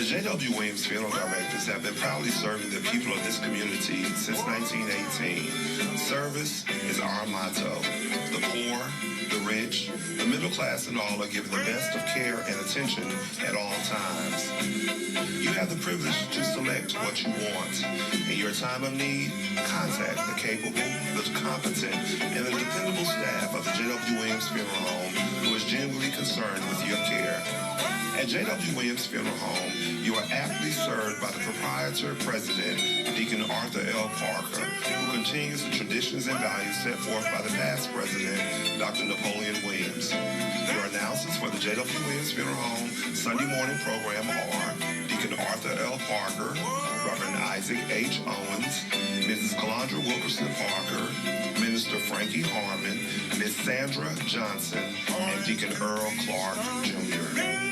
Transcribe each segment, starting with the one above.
J.W. Williams Funeral Directors have been proudly serving the people of this community since 1918. Service is our motto. The poor, the rich, the middle class, and all are given the best of care and attention at all times. You have the privilege to select what you want. In your time of need, contact the capable, the competent, and the dependable staff of the J.W. Williams Funeral Home who is genuinely concerned with your care. At J.W. Williams Funeral Home, you are aptly served by the proprietor president, Deacon Arthur L. Parker, who continues the traditions and values set forth by the past president, Dr. Napoleon Williams. Your announcers for the J.W. Williams Funeral Home Sunday morning program are Deacon Arthur L. Parker, Reverend Isaac H. Owens, Mrs. Calandra Wilkerson Parker, Minister Frankie Harmon, Miss Sandra Johnson, and Deacon Earl Clark, Jr.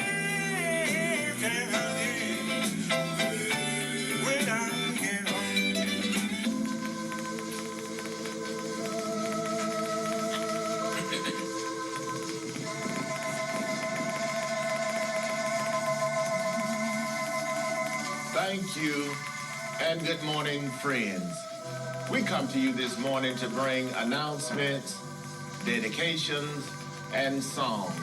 Thank you, and good morning, friends. We come to you this morning to bring announcements, dedications, and songs.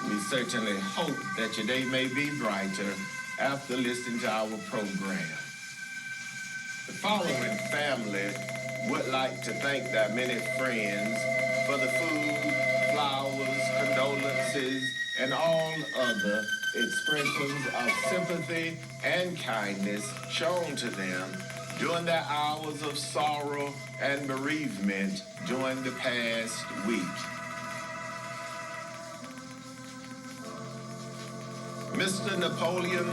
We certainly hope that your day may be brighter after listening to our program. The following family would like to thank their many friends for the food, flowers, condolences, and all other expressions of sympathy and kindness shown to them during their hours of sorrow and bereavement during the past week. Mr. Napoleon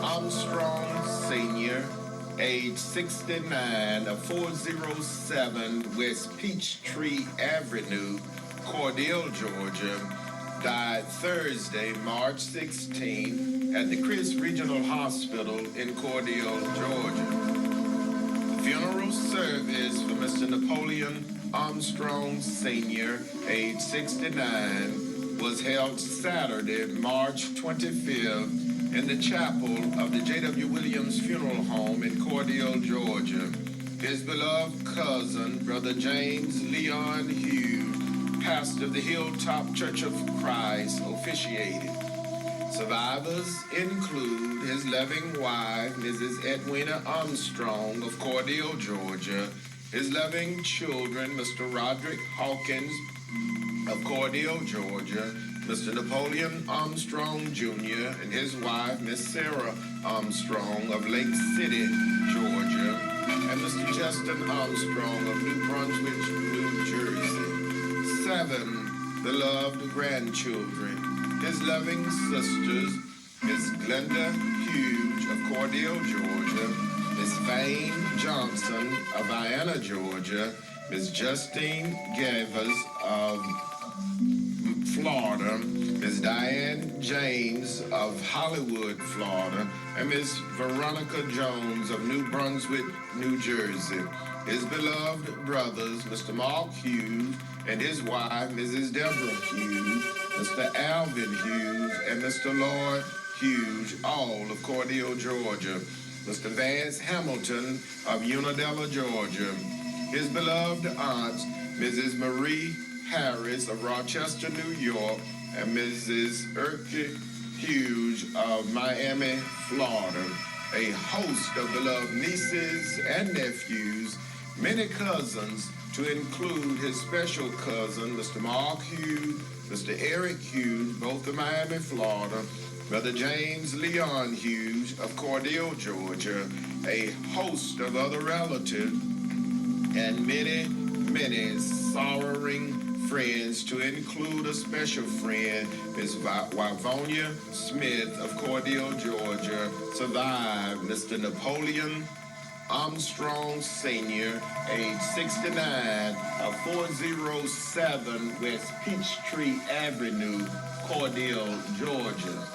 Armstrong Sr., age 69, of 407 West Peachtree Avenue, Cordele, Georgia, died Thursday, March 16, at the Chris Regional Hospital in Cordele, Georgia. The funeral service for Mr. Napoleon Armstrong Sr., age 69, was held Saturday, March 25th, in the chapel of the J.W. Williams Funeral Home in Cordele, Georgia. His beloved cousin, Brother James Leon Hughes, pastor of the Hilltop Church of Christ, officiated. Survivors include his loving wife, Mrs. Edwina Armstrong of Cordele, Georgia, his loving children, Mr. Roderick Hawkins of Cordele, Georgia, Mr. Napoleon Armstrong Jr. and his wife, Miss Sarah Armstrong of Lake City, Georgia, and Mr. Justin Armstrong of New Brunswick, New Jersey. 7 beloved grandchildren, his loving sisters, Miss Glenda Hughes of Cordele, Georgia, Miss Vane Johnson of Vienna, Georgia, Miss Justine Gavers of Florida, Miss Diane James of Hollywood, Florida, and Miss Veronica Jones of New Brunswick, New Jersey. His beloved brothers, Mr. Mark Hughes and his wife, Mrs. Deborah Hughes, Mr. Alvin Hughes, and Mr. Lloyd Hughes, all of Cordele, Georgia. Mr. Vance Hamilton of Unadilla, Georgia. His beloved aunts, Mrs. Marie Harris of Rochester, New York, and Mrs. Erke Hughes of Miami, Florida. A host of beloved nieces and nephews, many cousins, to include his special cousin, Mr. Mark Hughes, Mr. Eric Hughes, both of Miami, Florida, Brother James Leon Hughes of Cordele, Georgia, a host of other relatives, and many, many sorrowing friends, to include a special friend, Ms. Wavonia Smith of Cordele, Georgia, survived Mr. Napoleon Armstrong Sr., age 69, of 407 West Peachtree Avenue, Cordele, Georgia.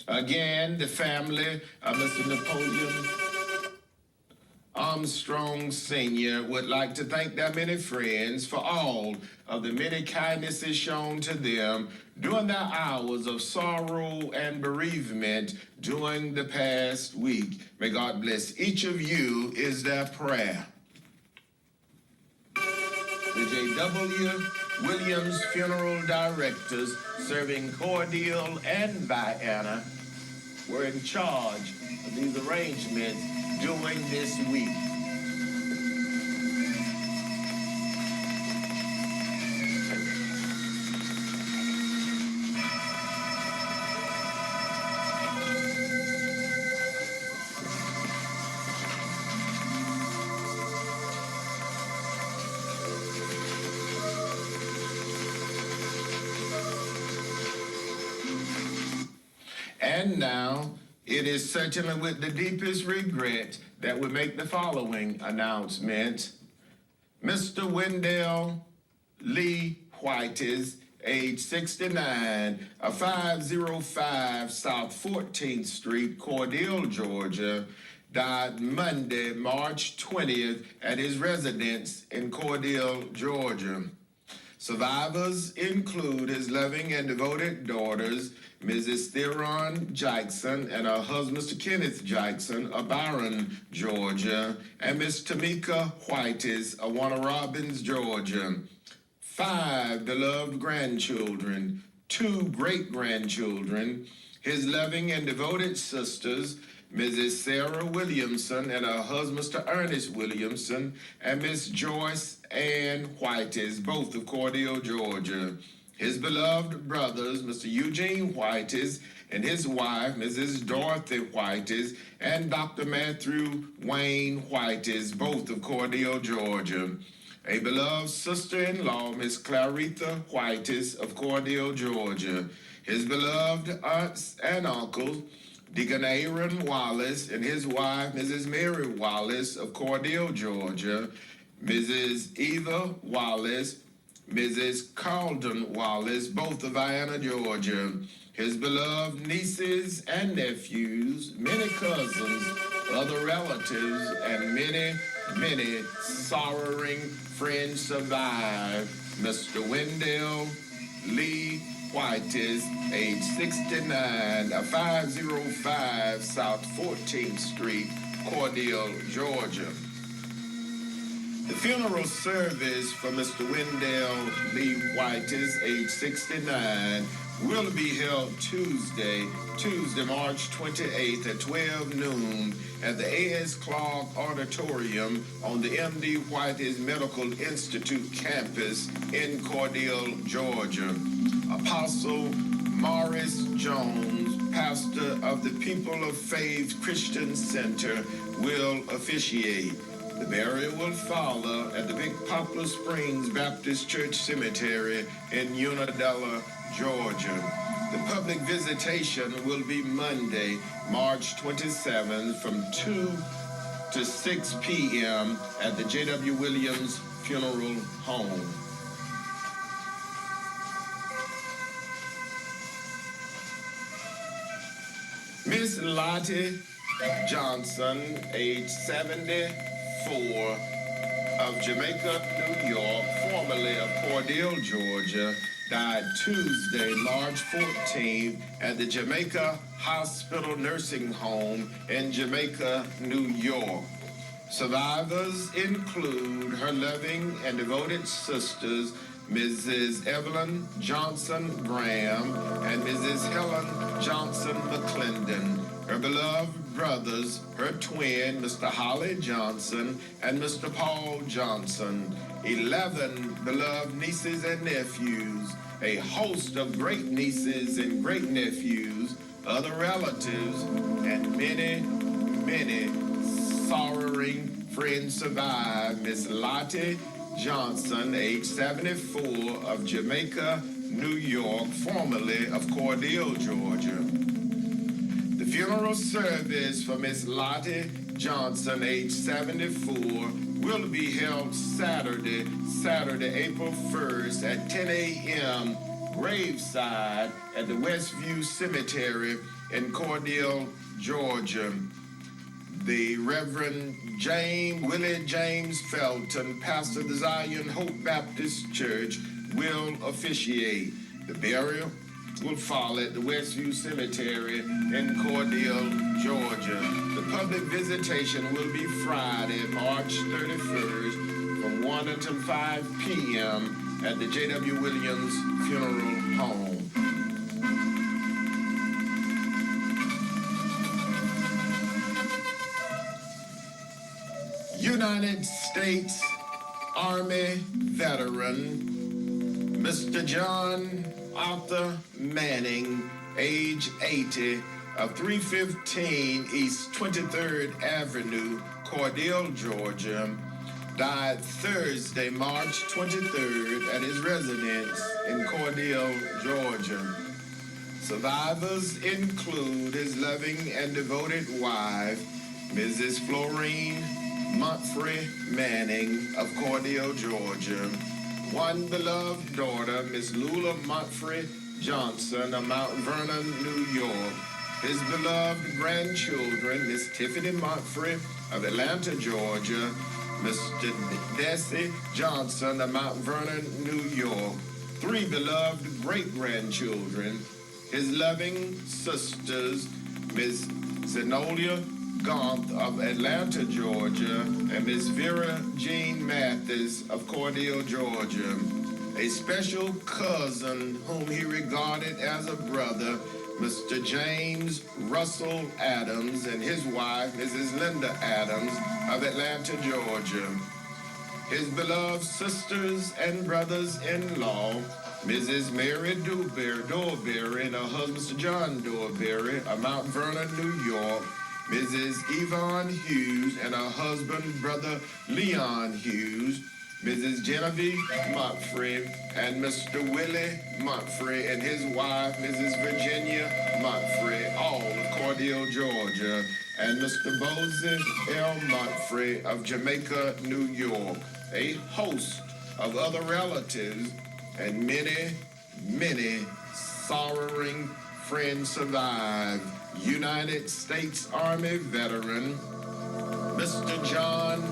Again, the family of Mr. Napoleon Armstrong Sr. would like to thank their many friends for all of the many kindnesses shown to them during their hours of sorrow and bereavement during the past week. May God bless each of you is their prayer. The J.W. Williams Funeral Directors serving Cordele and Vienna were in charge of these arrangements during this week. And now, it is certainly with the deepest regret that we make the following announcement. Mr. Wendell Lee Whites, age 69, of 505 South 14th Street, Cordele, Georgia, died Monday, March 20th at his residence in Cordele, Georgia. Survivors include his loving and devoted daughters, Mrs. Theron Jackson and her husband, Mr. Kenneth Jackson of Byron, Georgia, and Miss Tamika Whites of Warner Robins, Georgia. 5 beloved grandchildren, 2 great-grandchildren, his loving and devoted sisters, Mrs. Sarah Williamson and her husband, Mr. Ernest Williamson, and Miss Joyce Ann Whites, both of Cordele, Georgia. His beloved brothers, Mr. Eugene Whites and his wife, Mrs. Dorothy Whites, and Dr. Matthew Wayne Whites, both of Cordele, Georgia. A beloved sister-in-law, Miss Claretha Whites of Cordele, Georgia. His beloved aunts and uncles, Deacon Aaron Wallace and his wife, Mrs. Mary Wallace of Cordele, Georgia. Mrs. Eva Wallace, Mrs. Carlton Wallace, both of Vienna, Georgia. His beloved nieces and nephews, many cousins, other relatives, and many, many sorrowing friends survive. Mr. Wendell Lee Whites, age 69, of 505 South 14th Street, Cordele, Georgia. The funeral service for Mr. Wendell Lee Whites, age 69, will be held Tuesday, March 28th at 12 noon at the A.S. Clark Auditorium on the M.D. Whites Medical Institute campus in Cordele, Georgia. Apostle Morris Jones, pastor of the People of Faith Christian Center, will officiate. The burial will follow at the Big Poplar Springs Baptist Church Cemetery in Unadilla, Georgia. The public visitation will be Monday, March 27th from 2 to 6 p.m. at the J.W. Williams Funeral Home. Miss Lottie Johnson, age 74, of Jamaica, New York, formerly of Cordele, Georgia, died Tuesday, March 14th at the Jamaica Hospital Nursing Home in Jamaica, New York. Survivors include her loving and devoted sisters, Mrs. Evelyn Johnson Graham and Mrs. Helen Johnson McClendon, her beloved brothers, her twin, Mr. Holly Johnson and Mr. Paul Johnson, 11 beloved nieces and nephews, a host of great nieces and great nephews, other relatives, and many, many sorrowing friends survive. Miss Lottie Johnson, age 74, of Jamaica, New York, formerly of Cordele, Georgia. The funeral service for Miss Lottie Johnson, age 74, will be held Saturday, April 1st at 10 a.m. graveside at the Westview Cemetery in Cordele, Georgia. The Reverend Willie James Felton, pastor of the Zion Hope Baptist Church, will officiate. The burial will follow at the Westview Cemetery in Cordele, Georgia. The public visitation will be Friday, March 31st, from 1 until 5 p.m. at the J.W. Williams Funeral Home. United States Army veteran, Mr. John Arthur Manning, age 80, of 315 East 23rd Avenue, Cordele, Georgia, died Thursday, March 23rd, at his residence in Cordele, Georgia. Survivors include his loving and devoted wife, Mrs. Florine Mumphrey Manning of Cordele, Georgia, one beloved daughter, Miss Lula Mumphrey Johnson of Mount Vernon, New York, his beloved grandchildren, Miss Tiffany Mumphrey of Atlanta, Georgia, Mr. Desi Johnson of Mount Vernon, New York, three beloved great-grandchildren, his loving sisters, Miss Zenolia Gaunt of Atlanta, Georgia, and Miss Vera Jean Mathis of Cordele, Georgia. A special cousin whom he regarded as a brother, Mr. James Russell Adams, and his wife, Mrs. Linda Adams of Atlanta, Georgia. His beloved sisters and brothers-in-law, Mrs. Mary Dorberry and her husband, Mr. John Dorberry of Mount Vernon, New York, Mrs. Yvonne Hughes and her husband, Brother Leon Hughes, Mrs. Genevieve Mumphrey, and Mr. Willie Mumphrey and his wife, Mrs. Virginia Mumphrey, all of Cordele, Georgia, and Mr. Bosie L. Mumphrey of Jamaica, New York, a host of other relatives, and many, many sorrowing friends survive. United States Army veteran, Mr. John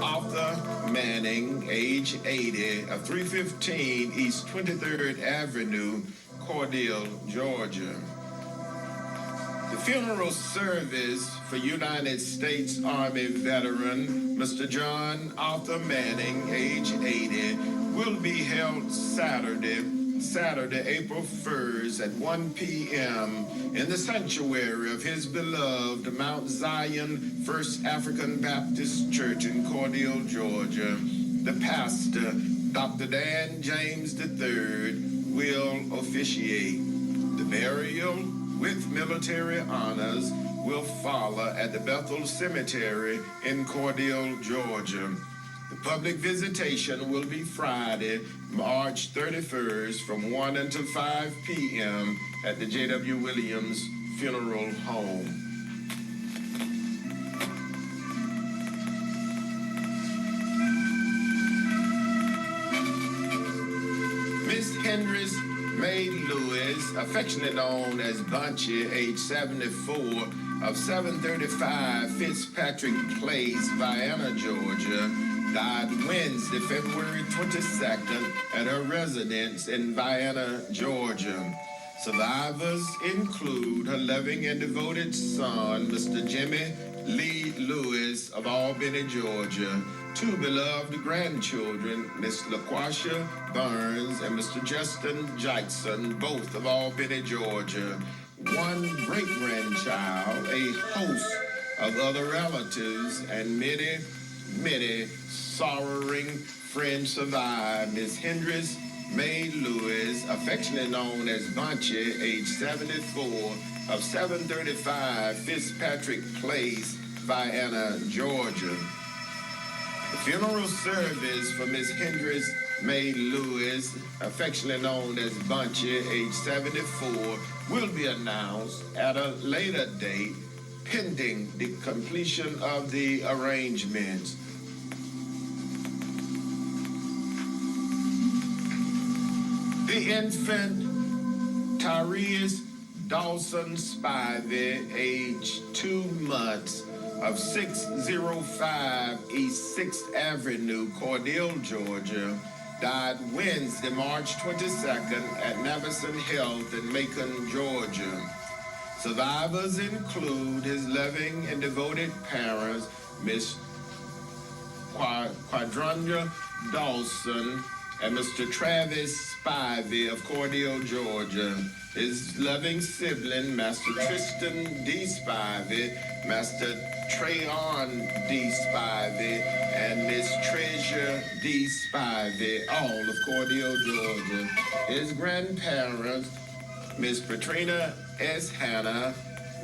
Arthur Manning, age 80, of 315 East 23rd Avenue, Cordele, Georgia. The funeral service for United States Army veteran, Mr. John Arthur Manning, age 80, will be held Saturday, April 1st at 1 p.m. in the sanctuary of his beloved Mount Zion First African Baptist Church in Cordele, Georgia. The pastor, Dr. Dan James III, will officiate. The burial with military honors will follow at the Bethel Cemetery in Cordele, Georgia. The public visitation will be Friday, March 31st from 1 until 5 p.m. at the J.W. Williams Funeral Home. Miss Hendris May Lewis, affectionately known as Bunchy, age 74, of 735 Fitzpatrick Place, Vienna, Georgia, died Wednesday, February 22nd, at her residence in Vienna, Georgia. Survivors include her loving and devoted son, Mr. Jimmy Lee Lewis of Albany, Georgia, two beloved grandchildren, Miss LaQuasha Burns and Mr. Justin Jackson, both of Albany, Georgia, one great-grandchild, a host of other relatives, and many, many sorrowing friends survive. Miss Hendris May Lewis, affectionately known as Bunchy, age 74, of 735 Fitzpatrick Place, Vienna, Georgia. The funeral service for Miss Hendris May Lewis, affectionately known as Bunchy, age 74, will be announced at a later date, pending the completion of the arrangements. The infant Tyrese Dawson Spivey, age 2 months, of 605 East 6th Avenue, Cordele, Georgia, died Wednesday, March 22nd at Navison Health in Macon, Georgia. Survivors include his loving and devoted parents, Miss Quadranja Dawson and Mr. Travis Spivey of Cordele, Georgia. His loving sibling, Master Tristan D. Spivey, Master Trayon D. Spivey, and Miss Treasure D. Spivey, all of Cordele, Georgia. His grandparents, Miss Patrina S. Hanna,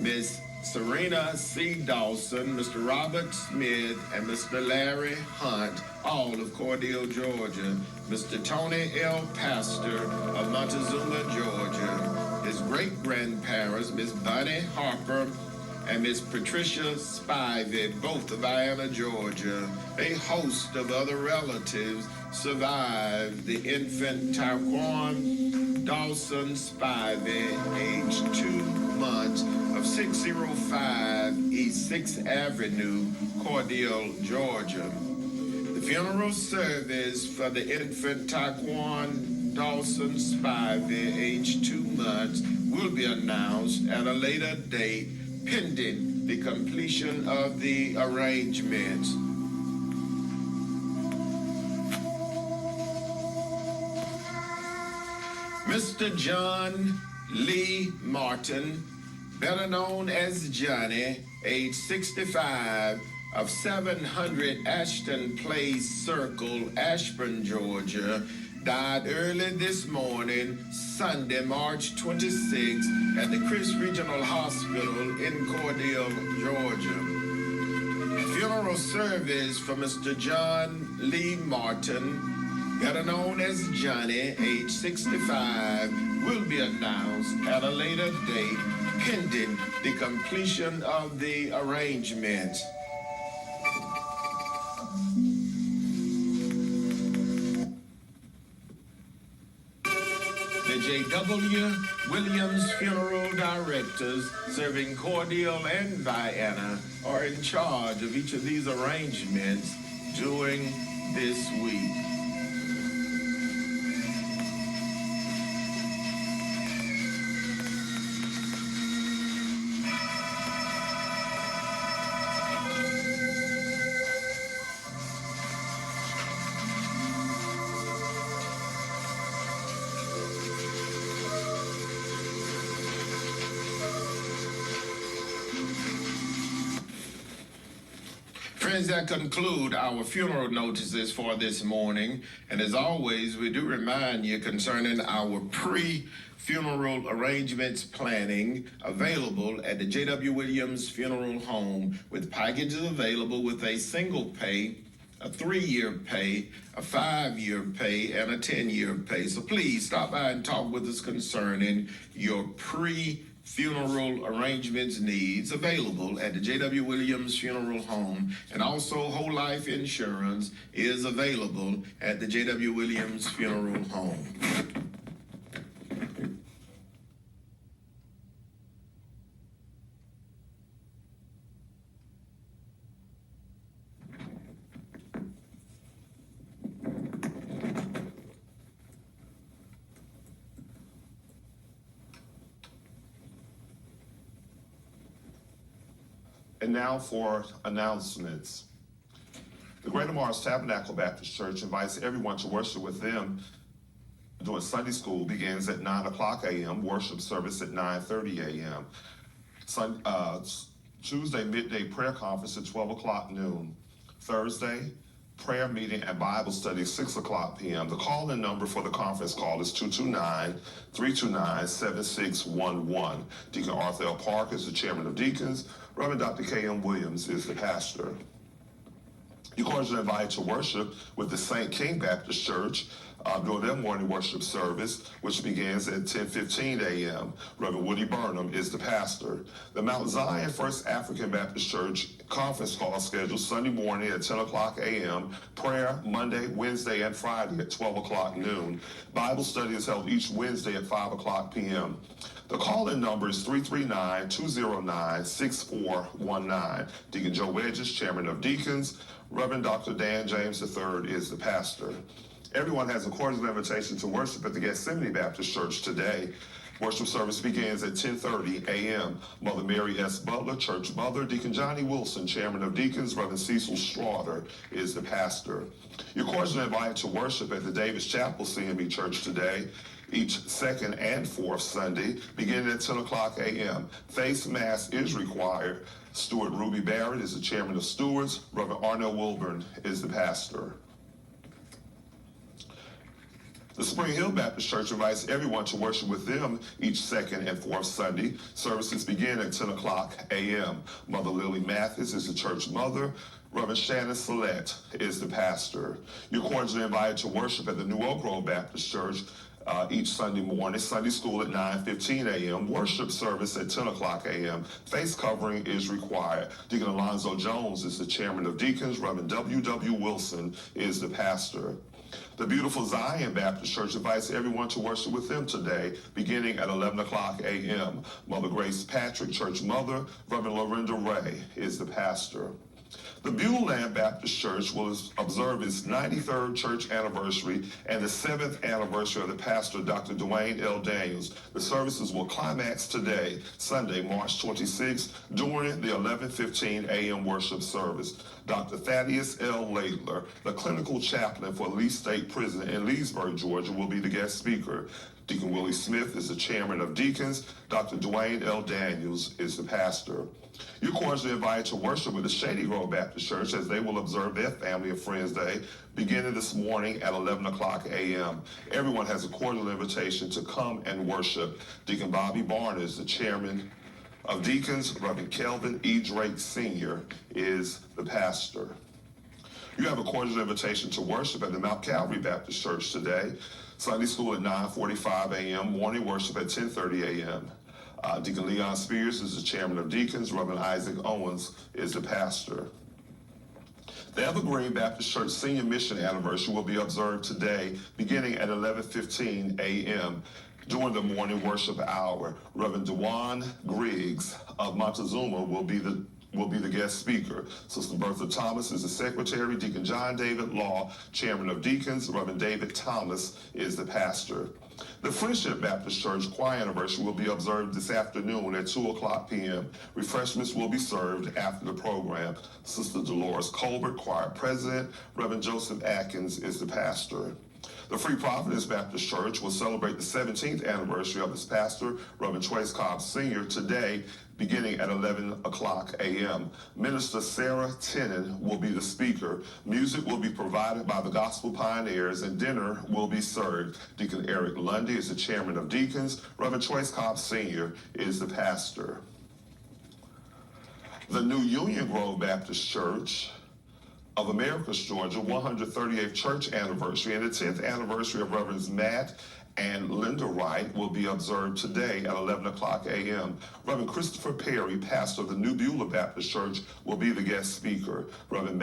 Miss Serena C. Dawson, Mr. Robert Smith, and Mr. Larry Hunt, all of Cordele, Georgia. Mr. Tony L. Pastor of Montezuma, Georgia. His great-grandparents, Miss Bunny Harper and Miss Patricia Spivey, both of Vienna, Georgia. A host of other relatives survived the infant Taquan Dawson Spivey, age 2 months, of 605 East 6th Avenue, Cordele, Georgia. The funeral service for the infant Taquan Dawson Spivey, age 2 months, will be announced at a later date, pending the completion of the arrangements. Mr. John Lee Martin, better known as Johnny, age 65, of 700 Ashton Place Circle, Ashburn, Georgia, died early this morning, Sunday, March 26th, at the Chris Regional Hospital in Cordele, Georgia. Funeral service for Mr. John Lee Martin, better known as Johnny, age 65, will be announced at a later date, pending the completion of the arrangements. The J.W. Williams Funeral Directors, serving Cordele and Vienna, are in charge of each of these arrangements during this week. Friends, that conclude our funeral notices for this morning. And as always, we do remind you concerning our pre-funeral arrangements planning available at the J.W. Williams Funeral Home, with packages available with a single pay, a 3-year pay, a 5-year pay, and a 10-year pay. So please stop by and talk with us concerning your pre-funeral arrangements needs available at the J.W. Williams Funeral Home. And also whole life insurance is available at the J.W. Williams Funeral Home. And now for announcements. The Greater Mars Tabernacle Baptist Church invites everyone to worship with them during Sunday school. Begins at 9 o'clock a.m., worship service at 9:30 a.m. Tuesday, midday prayer conference at 12 o'clock noon. Thursday, prayer meeting and Bible study at 6 o'clock p.m. The call-in number for the conference call is 229-329-7611. Deacon Arthur L. Park is the chairman of deacons. Reverend Dr. K.M. Williams is the pastor. You're cordially invited to worship with the St. King Baptist Church during their morning worship service, which begins at 10:15 a.m. Reverend Woody Burnham is the pastor. The Mount Zion First African Baptist Church conference call scheduled Sunday morning at 10 o'clock a.m., prayer Monday, Wednesday, and Friday at 12 o'clock noon. Bible study is held each Wednesday at 5 o'clock p.m. The call-in number is 339-209-6419. Deacon Joe Wedges, Chairman of Deacons. Reverend Dr. Dan James III is the pastor. Everyone has a cordial invitation to worship at the Gethsemane Baptist Church today. Worship service begins at 10:30 a.m. Mother Mary S. Butler, Church Mother. Deacon Johnny Wilson, Chairman of Deacons. Reverend Cecil Straughter is the pastor. You're cordially invited to worship at the Davis Chapel CME Church today, each second and fourth Sunday, beginning at 10 o'clock a.m. Face mask is required. Steward Ruby Barrett is the Chairman of Stewards. Reverend Arnell Wilburn is the pastor. The Spring Hill Baptist Church invites everyone to worship with them each second and fourth Sunday. Services begin at 10 o'clock a.m. Mother Lily Mathis is the church mother. Reverend Shannon Salette is the pastor. You're cordially invited to worship at the New Oak Grove Baptist Church each Sunday morning. Sunday school at 9:15 a.m. Worship service at 10 o'clock a.m. Face covering is required. Deacon Alonzo Jones is the chairman of deacons. Reverend W.W. Wilson is the pastor. The beautiful Zion Baptist Church invites everyone to worship with them today, beginning at 11 o'clock a.m. Mother Grace Patrick, church mother. Reverend Lorinda Ray is the pastor. The Beulah Land Baptist Church will observe its 93rd church anniversary and the 7th anniversary of the pastor, Dr. Dwayne L. Daniels. The services will climax today, Sunday, March 26th, during the 11:15 a.m. worship service. Dr. Thaddeus L. Laidler, the clinical chaplain for Lee State Prison in Leesburg, Georgia, will be the guest speaker. Deacon Willie Smith is the chairman of deacons. Dr. Dwayne L. Daniels is the pastor. You're cordially invited to worship with the Shady Grove Baptist Church as they will observe their Family and Friends Day beginning this morning at 11 o'clock a.m. Everyone has a cordial invitation to come and worship. Deacon Bobby Barnes, the chairman of deacons. Reverend Kelvin E. Drake Sr. is the pastor. You have a cordial invitation to worship at the Mount Calvary Baptist Church today. Sunday school at 9:45 a.m., morning worship at 10:30 a.m. Deacon Leon Spears is the chairman of deacons. Reverend Isaac Owens is the pastor. The Evergreen Baptist Church Senior Mission Anniversary will be observed today, beginning at 11:15 a.m. During the morning worship hour. Reverend Dewan Griggs of Montezuma will be the guest speaker. Sister Bertha Thomas is the secretary. Deacon John David Law, chairman of deacons. Reverend David Thomas is the pastor. The Friendship Baptist Church choir anniversary will be observed this afternoon at 2 o'clock p.m. Refreshments will be served after the program. Sister Dolores Colbert, choir president. Reverend Joseph Atkins is the pastor. The Free Providence Baptist Church will celebrate the 17th anniversary of its pastor, Reverend Trace Cobb Sr., today, beginning at 11 o'clock a.m. Minister Sarah Tennant will be the speaker. Music will be provided by the Gospel Pioneers, and dinner will be served. Deacon Eric Lundy is the chairman of deacons. Reverend Trace Cobb Sr. is the pastor. The New Union Grove Baptist Church of Americus, Georgia, 138th church anniversary and the 10th anniversary of Reverends Matt and Linda Wright will be observed today at 11 o'clock a.m. Reverend Christopher Perry, pastor of the New Beulah Baptist Church, will be the guest speaker. Reverend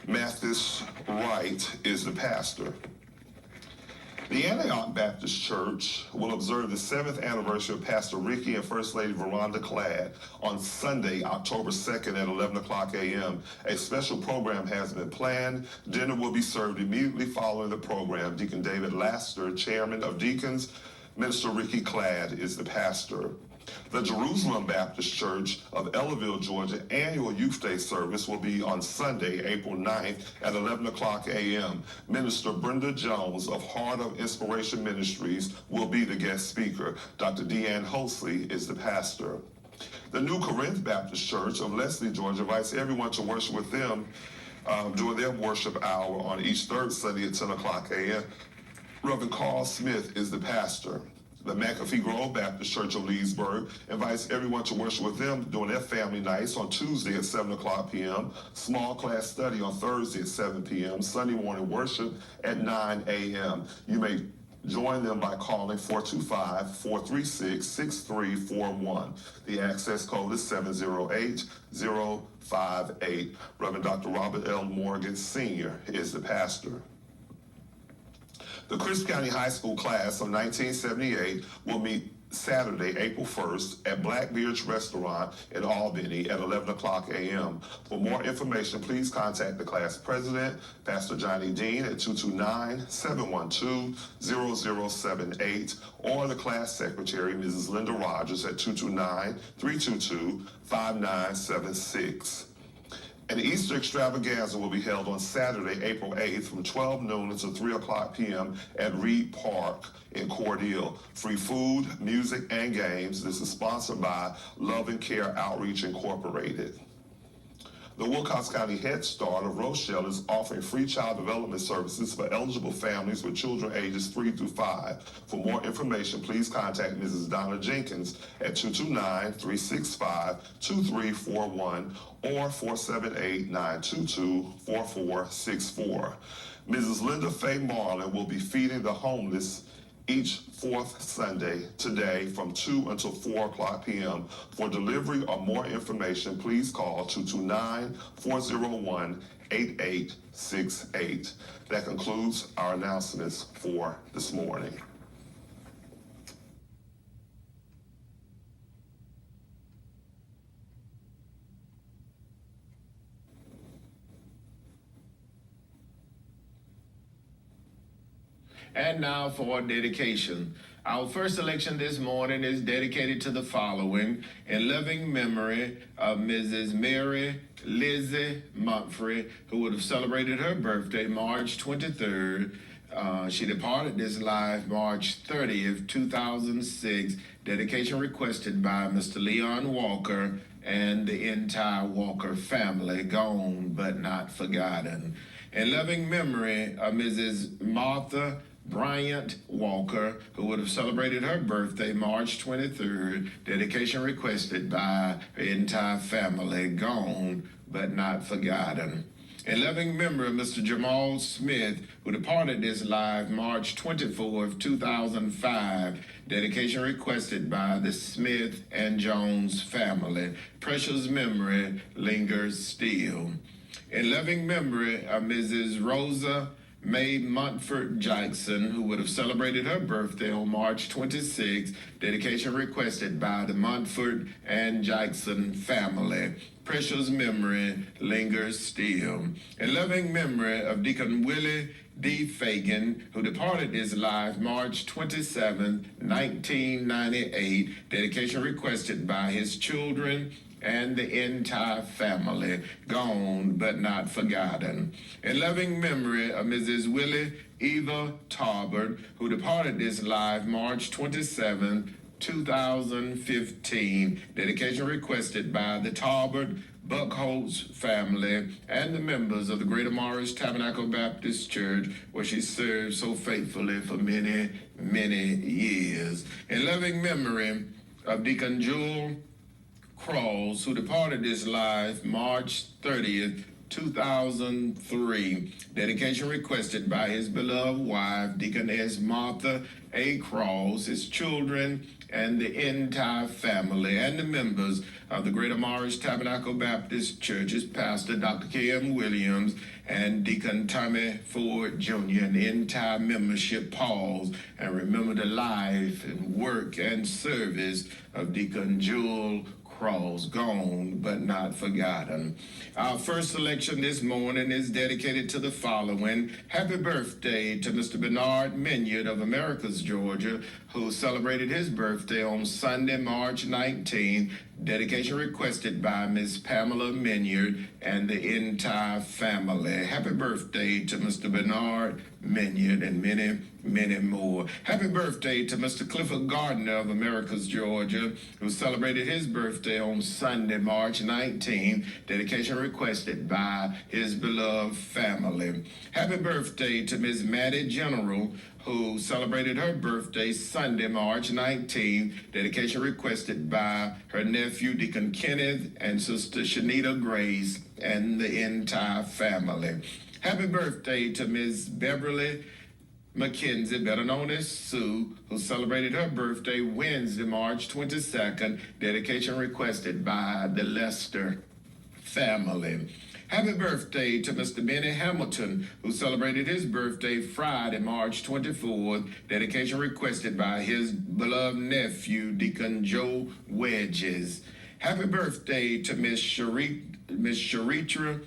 Mathis Wright is the pastor. The Antioch Baptist Church will observe the 7th anniversary of Pastor Ricky and First Lady Veranda Cladd on Sunday, October 2nd at 11 o'clock a.m. A special program has been planned. Dinner will be served immediately following the program. Deacon David Laster, chairman of deacons. Minister Ricky Cladd is the pastor. The Jerusalem Baptist Church of Ellerville, Georgia annual Youth Day service will be on Sunday, April 9th at 11 o'clock a.m. Minister Brenda Jones of Heart of Inspiration Ministries will be the guest speaker. Dr. Deanne Holsey is the pastor. The New Corinth Baptist Church of Leslie, Georgia invites everyone to worship with them during their worship hour on each third Sunday at 10 o'clock a.m. Reverend Carl Smith is the pastor. The McAfee Grove Baptist Church of Leesburg invites everyone to worship with them during their family nights on Tuesday at 7 o'clock p.m., small class study on Thursday at 7 p.m., Sunday morning worship at 9 a.m. You may join them by calling 425-436-6341. The access code is 708058. Reverend Dr. Robert L. Morgan, Sr. is the pastor. The Crisp County High School class of 1978 will meet Saturday, April 1st at Blackbeard's Restaurant in Albany at 11 o'clock a.m. For more information, please contact the class president, Pastor Johnny Dean, at 229-712-0078, or the class secretary, Mrs. Linda Rogers, at 229-322-5976. An Easter extravaganza will be held on Saturday, April 8th from 12 noon until 3 o'clock p.m. at Reed Park in Cordele. Free food, music, and games. This is sponsored by Love and Care Outreach Incorporated. The Wilcox County Head Start of Rochelle is offering free child development services for eligible families with children ages 3 through 5. For more information, please contact Mrs. Donna Jenkins at 229-365-2341 or 478-922-4464. Mrs. Linda Faye Marlin will be feeding the homeless each fourth Sunday today from 2 until 4 o'clock p.m. For delivery or more information, please call 229-401-8868. That concludes our announcements for this morning. And now for dedication. Our first selection this morning is dedicated to the following: in loving memory of Mrs. Mary Lizzie Mumphrey, who would have celebrated her birthday March 23rd. She departed this life March 30th, 2006. Dedication requested by Mr. Leon Walker and the entire Walker family, gone but not forgotten. In loving memory of Mrs. Martha Bryant Walker, who would have celebrated her birthday March 23rd. Dedication requested by her entire family, gone but not forgotten. In loving memory of Mr. Jamal Smith, who departed this life March 24th, 2005. Dedication requested by the Smith and Jones family. Precious memory lingers still. In loving memory of Mrs. Rosa May Montfort Jackson, who would have celebrated her birthday on March 26th. Dedication requested by the Montfort and Jackson family. Precious memory lingers still. In loving memory of Deacon Willie D. Fagan, who departed this life March 27, 1998. Dedication requested by his children and the entire family, gone but not forgotten. In loving memory of Mrs. Willie Eva Tarbert, who departed this life March 27, 2015. Dedication requested by the Tarbert Buckholz family and the members of the Greater Morris Tabernacle Baptist Church, where she served so faithfully for many, many years. In loving memory of Deacon Jewel Cross, who departed this life March 30th, 2003. Dedication requested by his beloved wife, Deaconess Martha A. Cross, his children, and the entire family, and the members of the Greater Morris Tabernacle Baptist Church's pastor, Dr. K.M. Williams, and Deacon Tommy Ford Jr., and the entire membership pause and remember the life and work and service of Deacon Jewel Cross, gone but not forgotten. Our first selection this morning is dedicated to the following. Happy birthday to Mr. Bernard Minyard of Americus, Georgia, who celebrated his birthday on Sunday, March 19th. Dedication requested by Ms. Pamela Minyard and the entire family. Happy birthday to Mr. Bernard Minyard and many, many more. Happy birthday to Mr. Clifford Gardner of Americus, Georgia, who celebrated his birthday on Sunday, March 19th. Dedication requested by his beloved family. Happy birthday to Ms. Maddie General, who celebrated her birthday Sunday, March 19th. Dedication requested by her nephew, Deacon Kenneth, and Sister Shanita Grace, and the entire family. Happy birthday to Ms. Beverly McKenzie, better known as Sue, who celebrated her birthday Wednesday, March 22nd. Dedication requested by the Lester family. Happy birthday to Mr. Benny Hamilton, who celebrated his birthday Friday, March 24th. Dedication requested by his beloved nephew, Deacon Joe Wedges. Happy birthday to Miss Sharitra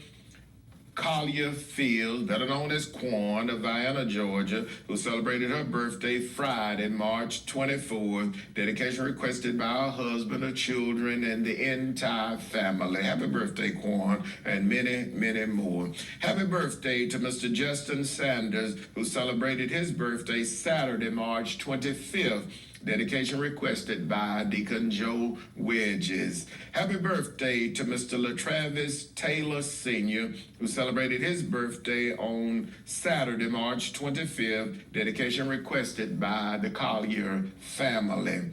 Collier Field, better known as Quan, of Vienna, Georgia, who celebrated her birthday Friday, March 24th. Dedication requested by her husband, her children, and the entire family. Happy birthday, Quan, and many, many more. Happy birthday to Mr. Justin Sanders, who celebrated his birthday Saturday, March 25th. Dedication requested by Deacon Joe Wedges. Happy birthday to Mr. LaTravis Taylor Sr., who celebrated his birthday on Saturday, March 25th. Dedication requested by the Collier family.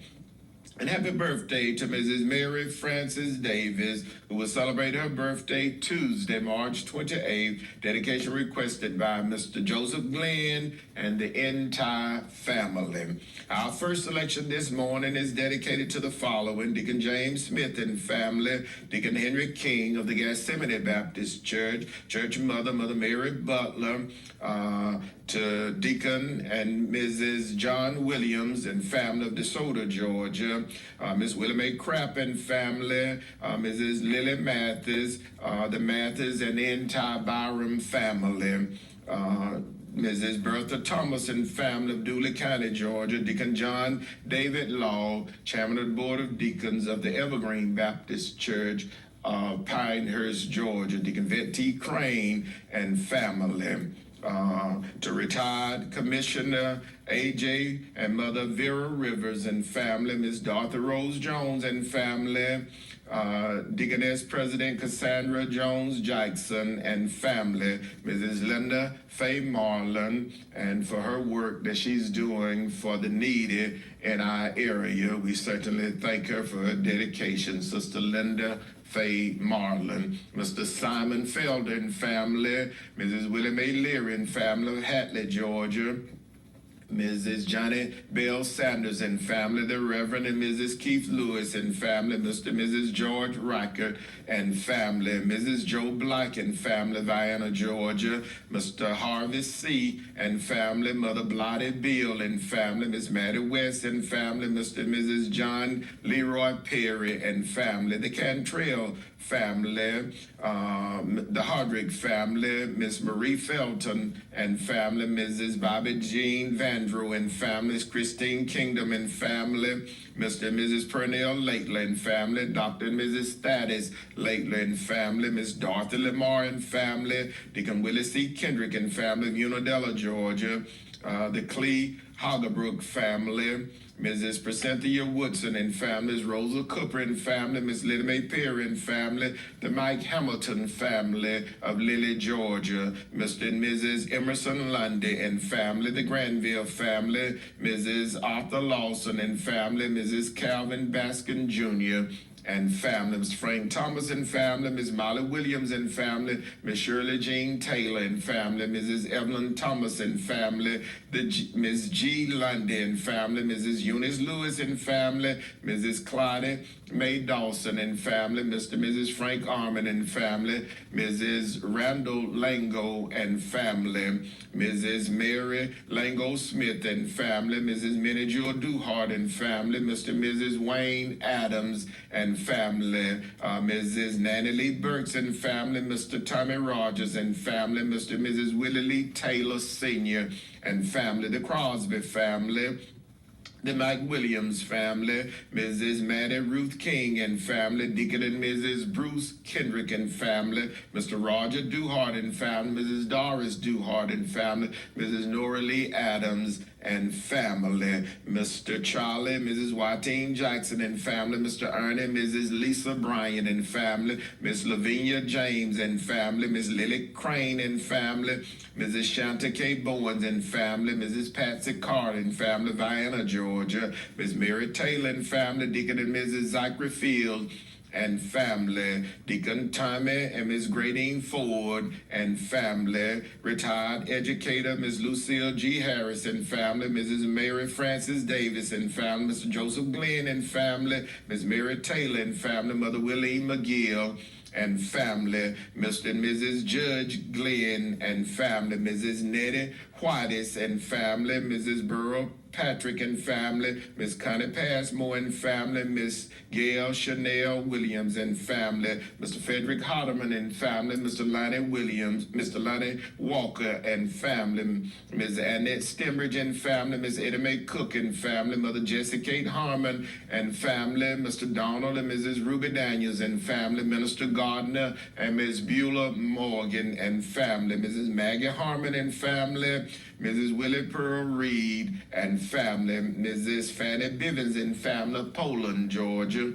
And happy birthday to Mrs. Mary Frances Davis, who will celebrate her birthday Tuesday, March 28th. Dedication requested by Mr. Joseph Glenn and the entire family. Our first selection this morning is dedicated to the following: Deacon James Smith and family, Deacon Henry King of the Gethsemane Baptist Church, Church Mother Mary Butler, to Deacon and Mrs. John Williams and family of DeSoto, Georgia, Miss Willie Mae Crapp and family, Mrs. Lily Mathis, the Mathis and the entire Byram family, Mrs. Bertha Thomas and family of Dooley County, Georgia, Deacon John David Law, Chairman of the Board of Deacons of the Evergreen Baptist Church, Pinehurst, Georgia, Deacon Vet T. Crane and family. To retired Commissioner A.J. and Mother Vera Rivers and family, Miss Dorothy Rose Jones and family, Deaconess President Cassandra Jones Jackson and family, Mrs. Linda Faye Marlin, and for her work that she's doing for the needy in our area. We certainly thank her for her dedication, Sister Linda Faye Marlin, Mr. Simon Felder and family, Mrs. Willie Mae Leary and family of Hatley, Georgia, Mrs. Johnny Bell Sanders and family, the Reverend and Mrs. Keith Lewis and family, Mr. and Mrs. George Riker and family, Mrs. Joe Black and family, Vienna, Georgia, Mr. Harvey C. and family, Mother Blotty Bill and family, Miss Maddie West and family, Mr. and Mrs. John Leroy Perry and family, the Cantrell family, the Hardrick family, Miss Marie Felton and family, Mrs. Bobby Jean Vandrew and families, Christine Kingdom and family, Mr. and Mrs. Pernell Lately and family, Dr. and Mrs. Thaddeus Lately and family, Miss Dorothy Lamar and family, Deacon Willie C. Kendrick and family of Unadilla, Georgia, the Clee Hoggerbrook family, Mrs. Precenthia Woodson and families, Rosa Cooper and family, Miss Lily Mae Perry and family, the Mike Hamilton family of Lily, Georgia, Mr. and Mrs. Emerson Lundy and family, the Granville family, Mrs. Arthur Lawson and family, Mrs. Calvin Baskin Jr., and family, Mr. Frank Thomas and family, Miss Molly Williams and family, Miss Shirley Jean Taylor and family, Mrs. Evelyn Thomas and family, Miss G. Lundy and family, Mrs. Eunice Lewis and family, Mrs. Claudia Mae Dawson and family, Mr. and Mrs. Frank Armin and family, Mrs. Randall Lango and family, Mrs. Mary Lango Smith and family, Mrs. Minnie Jewel Duhart and family, Mr. and Mrs. Wayne Adams and family, Mrs. Nanny Lee Burks and family, Mr. Tommy Rogers and family, Mr. and Mrs. Willie Lee Taylor Sr. and family, the Crosby family, The Mike Williams family, Mrs. Maddie Ruth King and family, Deacon and Mrs. Bruce Kendrick and family, Mr. Roger Duhart and family, Mrs. Doris Duhart and family, Mrs. Nora Lee Adams and family, Mr. Charlie, Mrs. Watine Jackson and family, Mr. Ernie, Mrs. Lisa Bryan and family, Miss Lavinia James and family, Miss Lily Crane and family, Mrs. Shanta K. Bowens and family, Mrs. Patsy Carter and family, Vienna, Georgia, Miss Mary Taylor and family, Deacon and Mrs. Zachary Field and family, Deacon Tommy and Miss Gradine Ford and family, retired educator Miss Lucille G. Harris and family, Mrs. Mary Frances Davis and family, Mr. Joseph Glenn and family, Miss Mary Taylor and family, Mother Willie McGill and family, Mr. and Mrs. Judge Glenn and family, Mrs. Nettie Whitis and family, Mrs. Burrow Patrick and family, Miss Connie Passmore and family, Miss Gail Chanel Williams and family, Mr. Frederick Hardeman and family, Mr. Lonnie Williams, Mr. Lonnie Walker and family, Miss Annette Stembridge and family, Miss Eddie Mae Cook and family, Mother Jessie Kate Harmon and family, Mr. Donald and Mrs. Ruby Daniels and family, Minister Gardner and Miss Beulah Morgan and family, Mrs. Maggie Harmon and family, Mrs. Willie Pearl Reed and family, Mrs. Fanny Bivens and family, Poland, Georgia.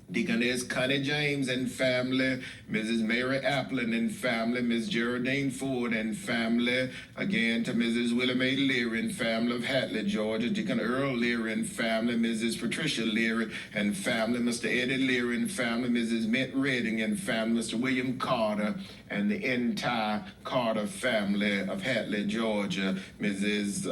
Deaconess Connie James and family, Mrs. Mary Applin and family, Miss Geraldine Ford and family, again to Mrs. Willie Mae Leary and family of Hatley, Georgia, Deacon Earl Leary and family, Mrs. Patricia Leary and family, Mr. Eddie Leary and family, Mrs. Mint Redding and family, Mr. William Carter and the entire Carter family of Hatley, Georgia, Mrs.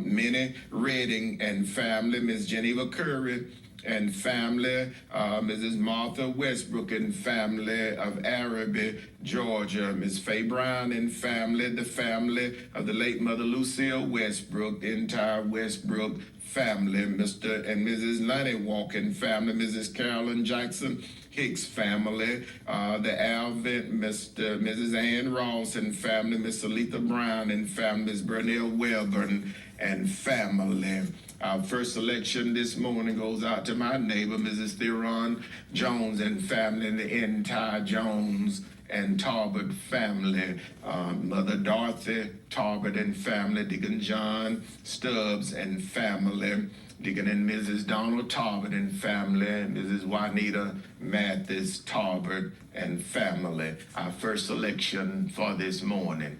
Minnie Redding and family, Miss Geneva Curry and family, Mrs. Martha Westbrook and family of Araby, Georgia, Miss Faye Brown and family, the family of the late Mother Lucille Westbrook, the entire Westbrook family, Mr. and Mrs. Lonnie Walker and family, Mrs. Carolyn Jackson Hicks family, the Alvin, Mrs. Ann Ross and family, Miss Aletha Brown and family, Miss Burnell Webern and family. Our first selection this morning goes out to my neighbor, Mrs. Theron Jones and family, and the entire Jones and Tarbert family, Mother Dorothy Tarbert and family, Deacon John Stubbs and family, Deacon and Mrs. Donald Tarbert and family, and Mrs. Juanita Mathis Tarbert and family. Our first selection for this morning.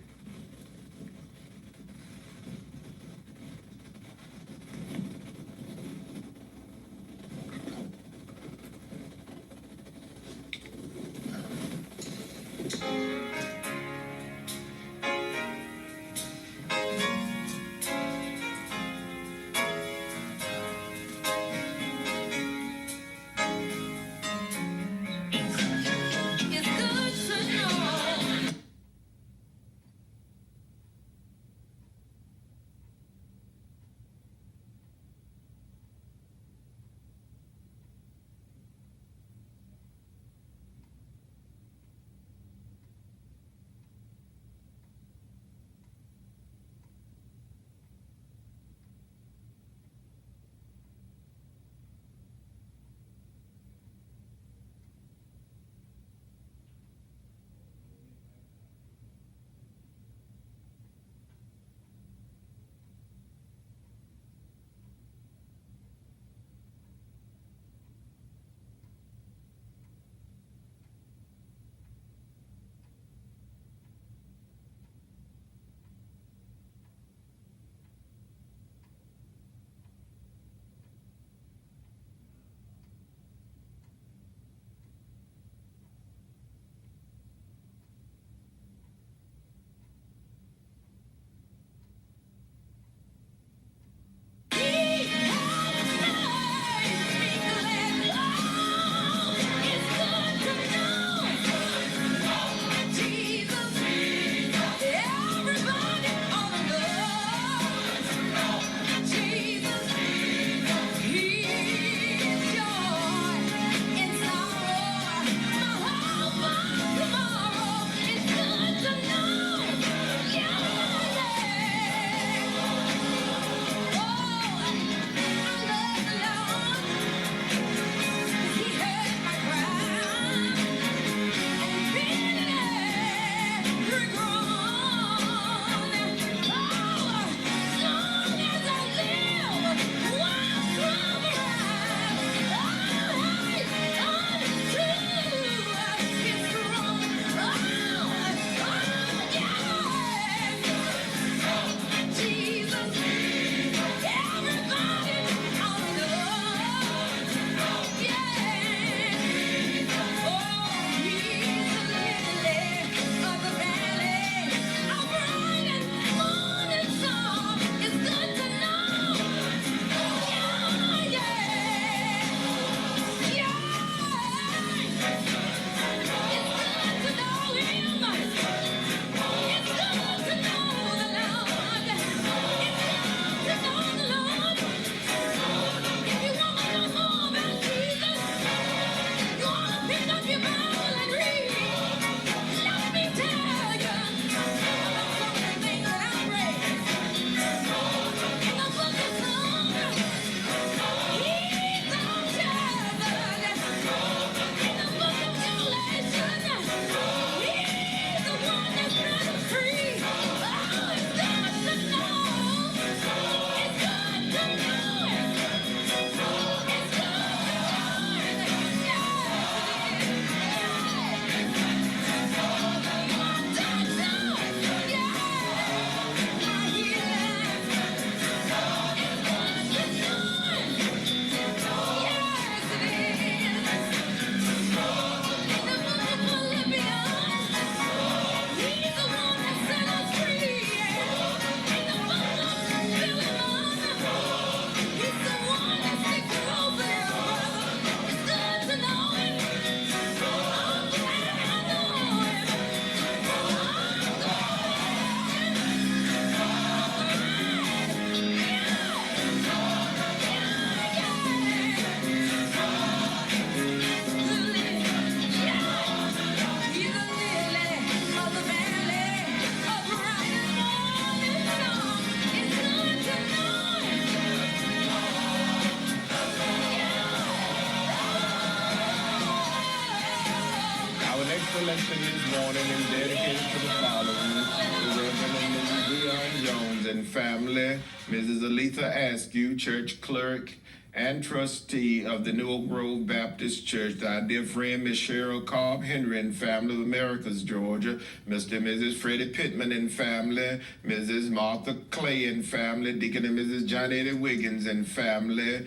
collection this morning and dedicated to the following: the Reverend and Mrs. Leon Jones and family, Mrs. Aletha Askew, church clerk and trustee of the New Oak Grove Baptist Church, our dear friend Miss Cheryl Cobb Henry and family of Americus, Georgia, Mr. and Mrs. Freddie Pittman and family, Mrs. Martha Clay and family, Deacon and Mrs. John Eddie Wiggins and family,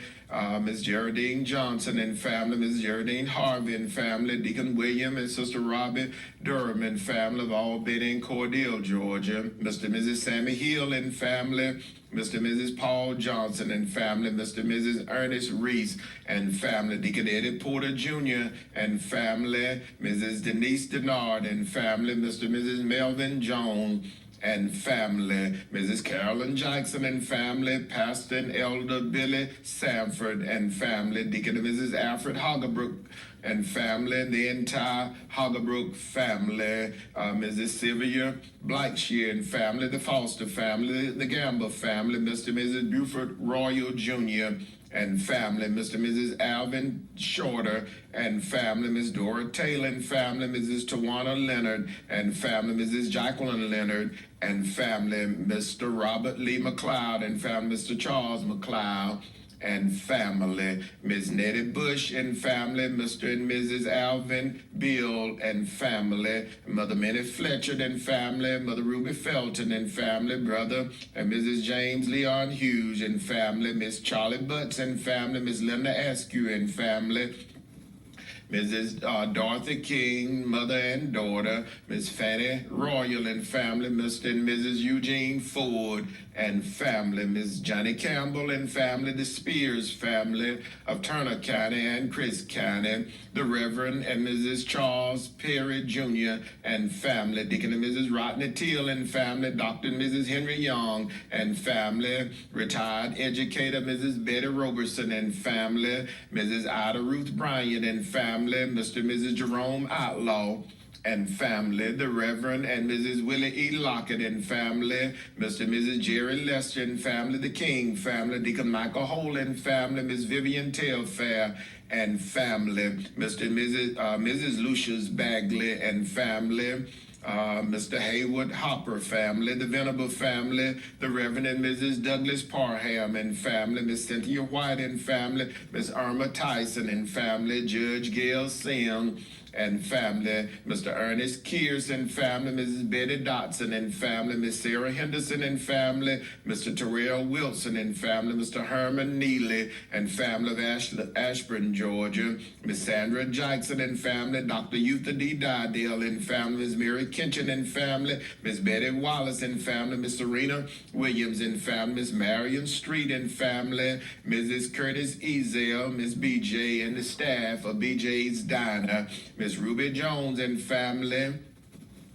Miss Geraldine Johnson and family, Miss Geraldine Harvey and family, Deacon William and Sister Robbie Durham and family of all been in Cordell, Georgia, Mr. and Mrs. Sammy Hill and family, Mr. and Mrs. Paul Johnson and family, Mr. and Mrs. Ernest Reese and family, Deacon Eddie Porter Jr. and family, Mrs. Denise Denard and family, Mr. and Mrs. Melvin Jones and family, Mrs. Carolyn Jackson and family, Pastor and Elder Billy Sanford and family, Deacon and Mrs. Alfred Hoggebrook and family, the entire Hoggebrook family, Mrs. Sylvia Blackshear and family, the Foster family, the Gamble family, Mr. and Mrs. Buford Royal Jr. and family, Mr. and Mrs. Alvin Shorter and family, Miss Dora Taylor and family, Mrs. Tawana Leonard and family, Mrs. Jacqueline Leonard and family, Mr. Robert Lee McLeod and family, Mr. Charles McLeod and family, Miss Nettie Bush and family, Mr. and Mrs. Alvin Bill and family, Mother Minnie Fletcher and family, Mother Ruby Felton and family, Brother and Mrs. James Leon Hughes and family, Miss Charlie Butts and family, Miss Linda Askew and family, Mrs. Dorothy King, mother and daughter, Miss Fanny Royal and family, Mr. and Mrs. Eugene Ford and family, Miss Johnny Campbell and family, the Spears family of Turner County and Chris County, the Reverend and Mrs. Charles Perry Jr. and family, Deacon and Mrs. Rodney Teal and family, Dr. and Mrs. Henry Young and family, retired educator Mrs. Betty Roberson and family, Mrs. Ida Ruth Bryant and family, Mr. and Mrs. Jerome Outlaw and family, the Reverend and Mrs. Willie E. Lockett and family, Mr. and Mrs. Jerry Lester and family, the King family, Deacon Michael Hole and family, Miss Vivian Telfair and family, Mr. and Mrs. Lucius Bagley and family, Mr. Haywood Hopper family, the Venable family, the Reverend and Mrs. Douglas Parham and family, Miss Cynthia White and family, Miss Irma Tyson and family, Judge Gail Sim and family, Mr. Ernest Kears and family, Mrs. Betty Dotson and family, Miss Sarah Henderson and family, Mr. Terrell Wilson and family, Mr. Herman Neely and family of Ashburn, Georgia, Miss Sandra Jackson and family, Dr. Eutha D. Dydale and family, Miss Mary Kitchen and family, Miss Betty Wallace and family, Miss Serena Williams and family, Miss Marion Street and family, Mrs. Curtis Ezel, Miss BJ and the staff of BJ's Diner, Miss Ruby Jones and family,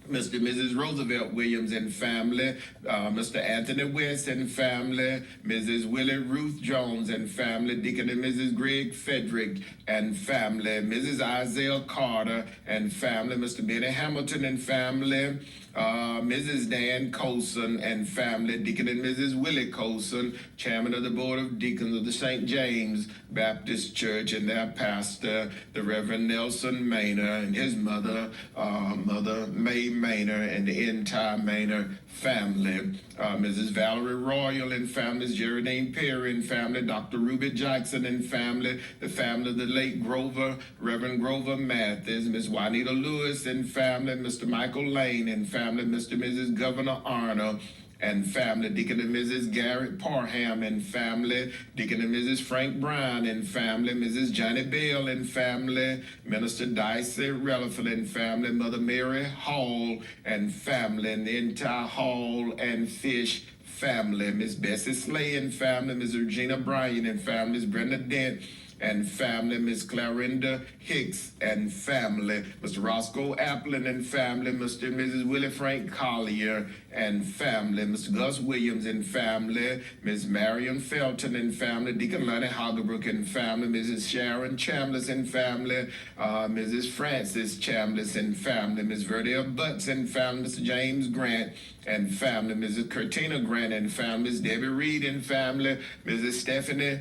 Mr. and Mrs. Roosevelt Williams and family, Mr. Anthony West and family, Mrs. Willie Ruth Jones and family, Deacon and Mrs. Greg Frederick and family, Mrs. Isaiah Carter and family, Mr. Benny Hamilton and family, Mrs. Dan Colson and family, Deacon and Mrs. Willie Colson, Chairman of the Board of Deacons of the St. James Baptist Church, and their pastor, the Reverend Nelson Maynor, and his mother, Mother May Maynor, and the entire Maynor family, Mrs. Valerie Royal and family, Geraldine Perry and family, Dr. Ruby Jackson and family, the family of the late Grover, Reverend Grover Mathis, Miss Juanita Lewis and family, Mr. Michael Lane and family, Mr. and Mrs. Governor Arnold and family, Deacon and Mrs. Garrett Parham and family, Deacon and Mrs. Frank Brown and family, Mrs. Johnny Bell and family, Minister Dicey Relaford and family, Mother Mary Hall and family, and the entire Hall and Fish family, Miss Bessie Slay and family, Miss Regina Bryan and family, Miss Brenda Dent and family, Miss Clarinda Hicks and family, Mr. Roscoe Applin and family, Mr. and Mrs. Willie Frank Collier and family, Mr. Gus Williams and family, Miss Marion Felton and family, Deacon Lonnie Hoggebrook and family, Mrs. Sharon Chambliss and family, Mrs. Frances Chambliss and family, Miss Verdell Butts and family, Mr. James Grant and family, Mrs. Curtina Grant and family, Miss Debbie Reed and family, Mrs. Stephanie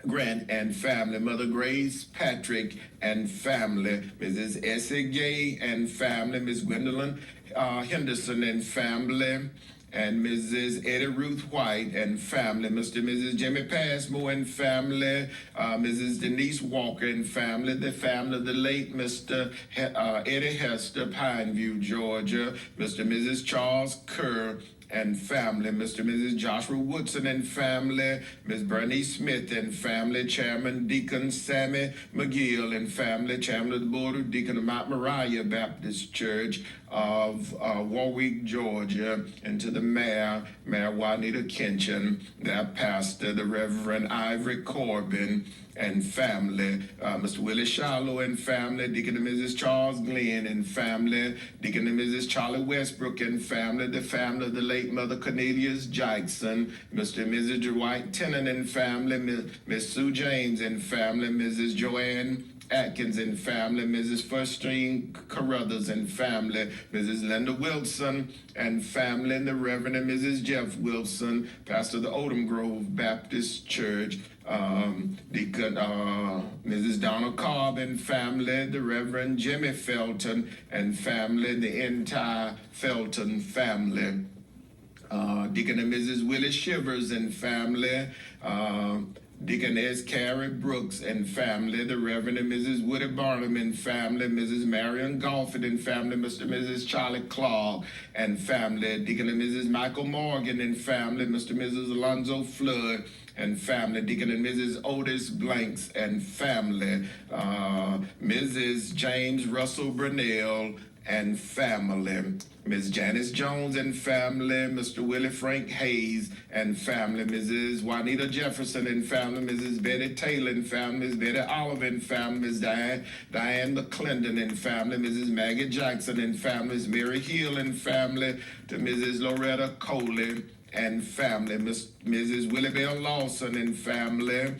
Grant and family, Mother Grace Patrick and family, Mrs. Essie Gay and family, Miss Gwendolyn Henderson and family, and Mrs. Eddie Ruth White and family, Mr. and Mrs. Jimmy Passmore and family, Mrs. Denise Walker and family, the family of the late Mr. Eddie Hester, Pineview, Georgia, Mr. and Mrs. Charles Kerr and family, Mr. and Mrs. Joshua Woodson and family, Ms. Bernice Smith and family, Chairman Deacon Sammy McGill and family, Chairman of the Board of Deacon of Mount Moriah Baptist Church of Warwick, Georgia, and to the Mayor Juanita Kinchin, their pastor, the Reverend Ivory Corbin, and family, Mr. Willie Shallow and family, Deacon and Mrs. Charles Glenn and family, Deacon and Mrs. Charlie Westbrook and family, the family of the late Mother Cornelius Jackson, Mr. and Mrs. Dwight Tennant and family, Miss Sue James and family, Mrs. Joanne Atkins and family, Mrs. Firstine Carruthers and family, Mrs. Linda Wilson and family, and the Reverend and Mrs. Jeff Wilson, pastor of the Odom Grove Baptist Church, Deacon Mrs. Donna Cobb and family, the Reverend Jimmy Felton and family, the entire Felton family, Deacon and Mrs. Willie Shivers and family, Deaconess Carrie Brooks and family, the Reverend and Mrs. Woody Barnum and family, Mrs. Marion Golford and family, Mr. and Mrs. Charlie Clark and family, Deacon and Mrs. Michael Morgan and family, Mr. and Mrs. Alonzo Flood and family, Deacon and Mrs. Otis Blanks and family, Mrs. James Russell Brunell and family, Ms. Janice Jones and family, Mr. Willie Frank Hayes and family, Mrs. Juanita Jefferson and family, Mrs. Betty Taylor and family, Ms. Betty Oliver and family, Ms. Diane McClendon and family, Mrs. Maggie Jackson and family, Ms. Mary Hill and family, to Mrs. Loretta Coley and family, Mrs. Willie Bell Lawson and family,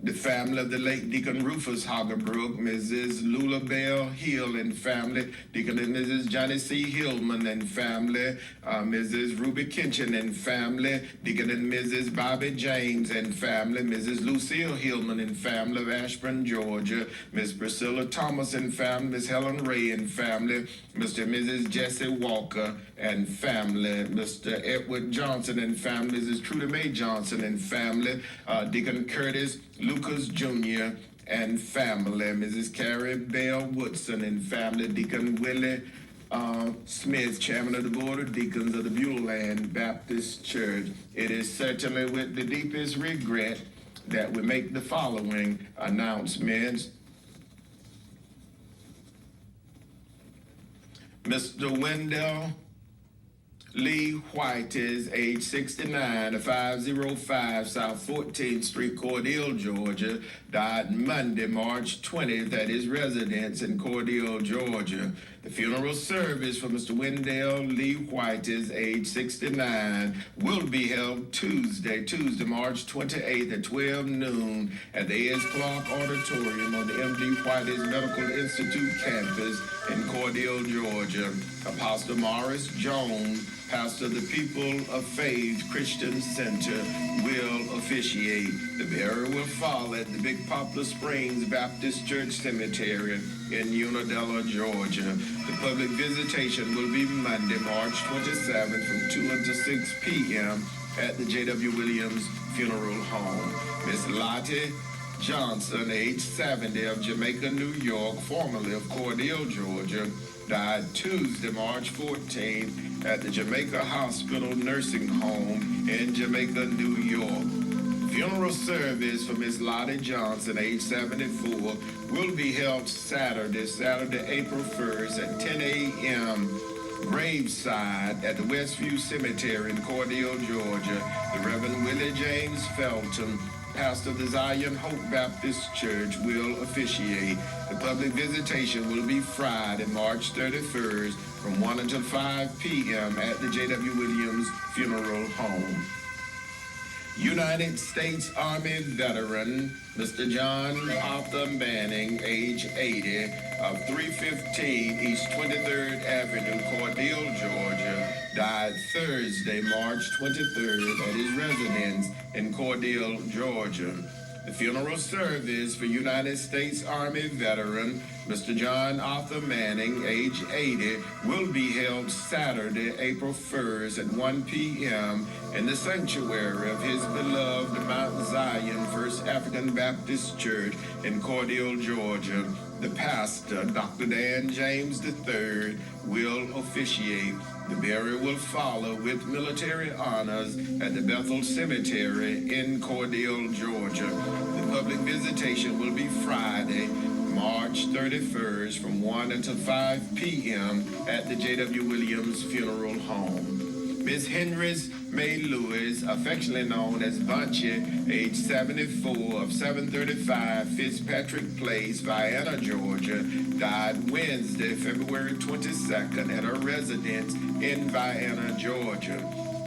the family of the late Deacon Rufus Hagerbrook, Mrs. Lula Bell Hill and family, Deacon and Mrs. Johnny C. Hillman and family, Mrs. Ruby Kinchin and family, Deacon and Mrs. Bobby James and family, Mrs. Lucille Hillman and family of Ashburn, Georgia, Miss Priscilla Thomas and family, Miss Helen Ray and family, Mr. and Mrs. Jesse Walker and family, Mr. Edward Johnson and family, Mrs. Trudy Mae Johnson and family, Deacon Curtis Lucas Jr. and family, Mrs. Carrie Bell Woodson and family, Deacon Willie Smith, Chairman of the Board of Deacons of the Beulah Land Baptist Church. It is certainly with the deepest regret that we make the following announcements. Mr. Wendell Lee White is age 69, 505 South 14th Street, Cordele, Georgia, died Monday, March 20th at his residence in Cordele, Georgia. The funeral service for Mr. Wendell Lee White is age 69 will be held Tuesday, March 28th at 12 noon at the A.S. Clark Auditorium on the M.D. White's Medical Institute campus in Cordele, Georgia. Apostle Morris Jones, pastor of the People of Faith Christian Center, will officiate. The burial will fall at the Big Poplar Springs Baptist Church Cemetery in Unadilla, Georgia. The public visitation will be Monday, March 27th from 2 until 6 p.m. at the J.W. Williams Funeral Home. Miss Lottie Johnson, age 70, of Jamaica, New York, formerly of Cordele, Georgia, died Tuesday, March 14th at the Jamaica Hospital Nursing Home in Jamaica, New York. Funeral service for Miss Lottie Johnson, age 74, will be held Saturday, April 1st at 10 a.m. graveside at the Westview Cemetery in Cordele, Georgia. The Reverend Willie James Felton, pastor of the Zion Hope Baptist Church, will officiate. The public visitation will be Friday, March 31st from 1 until 5 p.m. at the J.W. Williams Funeral Home. United States Army veteran, Mr. John Arthur Manning, age 80, of 315 East 23rd Avenue, Cordele, Georgia, died Thursday, March 23rd, at his residence in Cordele, Georgia. The funeral service for United States Army veteran Mr. John Arthur Manning, age 80, will be held Saturday, April 1st at 1 p.m. in the sanctuary of his beloved Mount Zion First African Baptist Church in Cordele, Georgia. The pastor, Dr. Dan James III, will officiate. The burial will follow with military honors at the Bethel Cemetery in Cordele, Georgia. The public visitation will be Friday, March 31st from 1 until 5 p.m. at the J.W. Williams Funeral Home. Ms. Henrys May Lewis, affectionately known as Bunchy, age 74, of 735 Fitzpatrick Place, Vienna, Georgia, died Wednesday, February 22nd at her residence in Vienna, Georgia.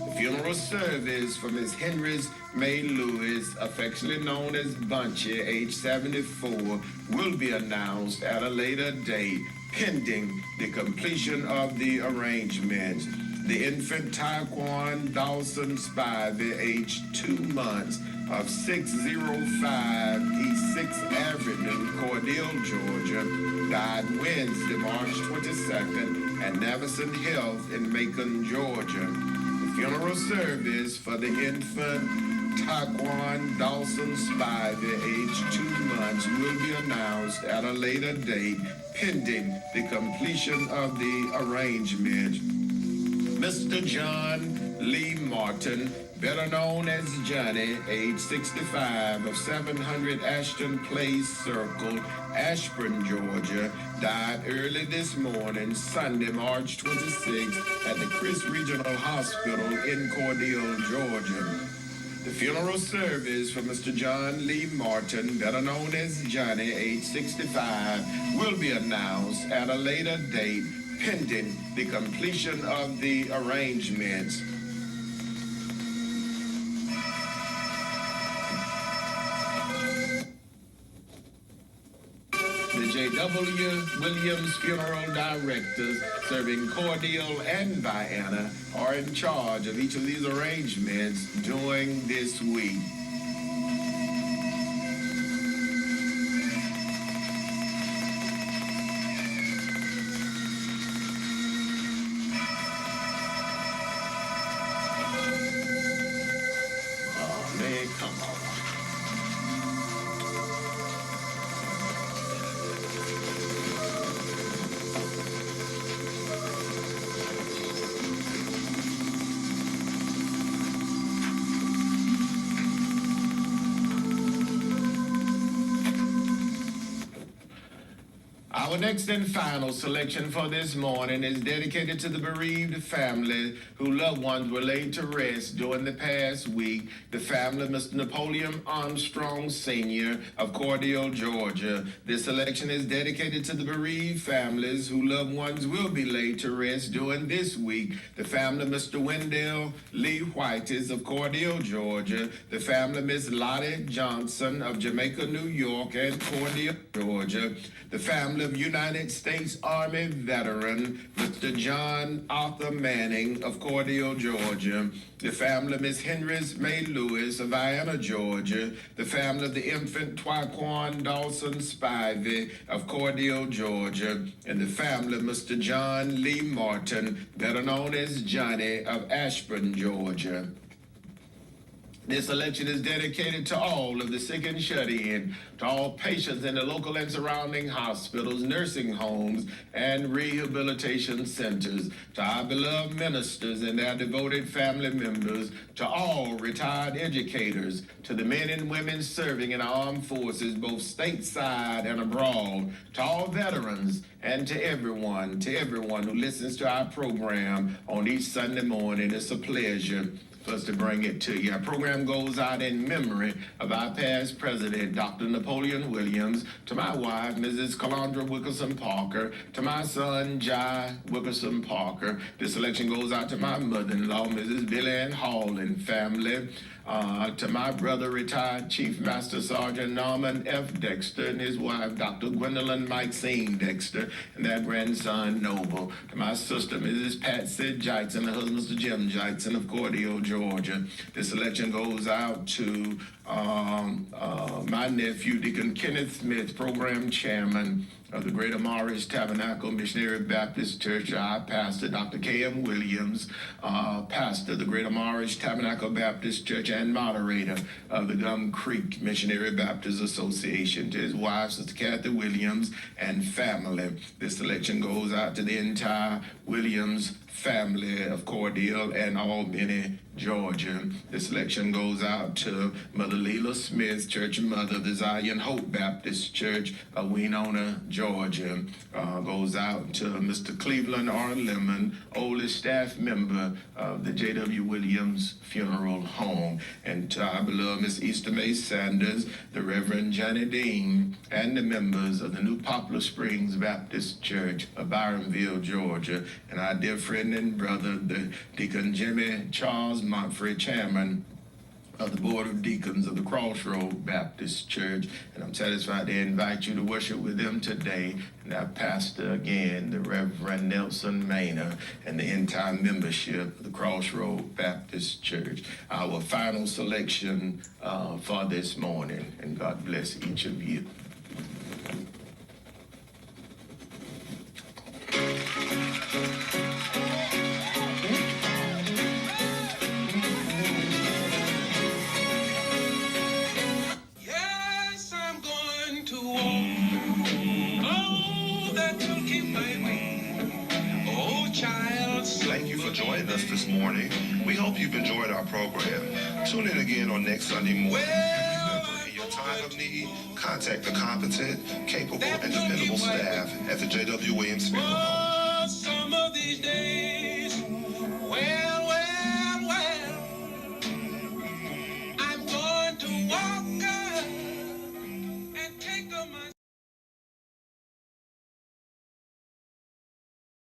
The funeral service for Ms. Henrys May Lewis, affectionately known as Bunchy, age 74, will be announced at a later date, pending the completion of the arrangements. The infant Taekwon Dawson Spivey, age 2 months, of 605 East 6th Avenue, Cordele, Georgia, died Wednesday, March 22nd at Navison Health in Macon, Georgia. The funeral service for the infant Taekwon Dawson Spivey, age 2 months, will be announced at a later date, pending the completion of the arrangement. Mr. John Lee Martin, better known as Johnny, age 65, of 700 Ashton Place Circle, Ashburn, Georgia, died early this morning, Sunday, March 26th, at the Chris Regional Hospital in Cordele, Georgia. The funeral service for Mr. John Lee Martin, better known as Johnny, age 65, will be announced at a later date, pending the completion of the arrangements. The J.W. Williams Funeral Directors serving Cordele and Vienna are in charge of each of these arrangements during this week. Oh, man, come on. Our next and final selection for this morning is dedicated to the bereaved family whose loved ones were laid to rest during the past week. The family of Mr. Napoleon Armstrong Sr. of Cordele, Georgia. This selection is dedicated to the bereaved families whose loved ones will be laid to rest during this week. The family of Mr. Wendell Lee Whites of Cordele, Georgia. The family of Miss Lottie Johnson of Jamaica, New York, and Cordele, Georgia. The family of United States Army veteran Mr. John Arthur Manning of Cordele, Georgia. The family of Miss Henrys May Lewis of Vienna, Georgia. The family of the infant Taekwon Dawson Spivey of Cordele, Georgia. And the family of Mr. John Lee Martin, better known as Johnny, of Ashburn, Georgia. This election is dedicated to all of the sick and shut-in, to all patients in the local and surrounding hospitals, nursing homes, and rehabilitation centers, to our beloved ministers and their devoted family members, to all retired educators, to the men and women serving in our armed forces, both stateside and abroad, to all veterans, and to everyone who listens to our program on each Sunday morning. It's a pleasure. for us to bring it to you. Our program goes out in memory of our past president, Dr. Napoleon Williams, to my wife, Mrs. Calandra Wilkerson Parker, to my son, Jai Wilkerson Parker. This selection goes out to my mother-in-law, Mrs. Billy Ann Hall and family. To my brother, retired Chief Master Sergeant Norman F. Dexter, and his wife, Dr. Gwendolyn Maxine Dexter, and their grandson, Noble. To my sister, Mrs. Patsy Jites, and her husband, Mr. Jim Jites, of Cordeo, Georgia. This selection goes out to my nephew, Deacon Kenneth Smith, program chairman of the Greater Morris Tabernacle Missionary Baptist Church. Our pastor, Dr. K.M. Williams, pastor of the Greater Morris Tabernacle Baptist Church and moderator of the Gum Creek Missionary Baptist Association. To his wife, Sister Kathy Williams, and family. This selection goes out to the entire Williams family of Cordele and Albany, Georgia. This selection goes out to Mother Leela Smith, church mother of the Zion Hope Baptist Church of Winona, Georgia. Goes out to Mr. Cleveland R. Lemon, oldest staff member of the J.W. Williams Funeral Home. And to our beloved Miss Easter May Sanders, the Reverend Johnny Dean, and the members of the New Poplar Springs Baptist Church of Byronville, Georgia. And our dear friend and brother, the Deacon Jimmy Charles Montfrey, chairman of the Board of Deacons of the Crossroad Baptist Church. And I'm satisfied to invite you to worship with them today. And our pastor again, the Reverend Nelson Maynor, and the entire membership of the Crossroad Baptist Church. Our final selection for this morning. And God bless each of you. Thank you for joining us this morning. We hope you've enjoyed our program. Tune in again on next Sunday morning. And remember, in your time of need, contact the competent, capable, and dependable staff at the J.W. Williams Funeral Home. Some of these days.